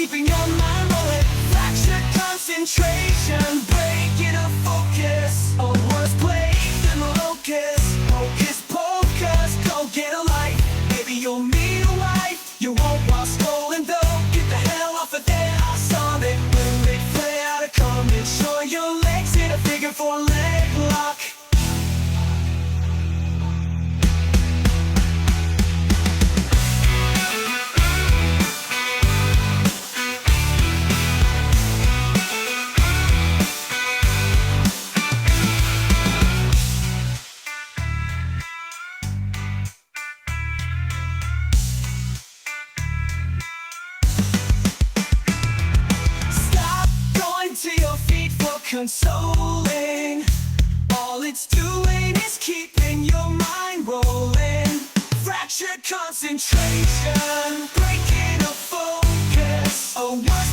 keeping your mind rolling. Fractured concentration, breaking a focus. A worse plague than the locust. Hocus pocus, go get a life. Maybe you'll meet a wife. You won't while scrolling though. Get the hell off of there. I saw that movie play out of comment. Sure your legs hit a figure 4 leg lock. To your feet for consoling. All it's doing is keeping your mind rolling. Fractured concentration, breaking a focus. A worse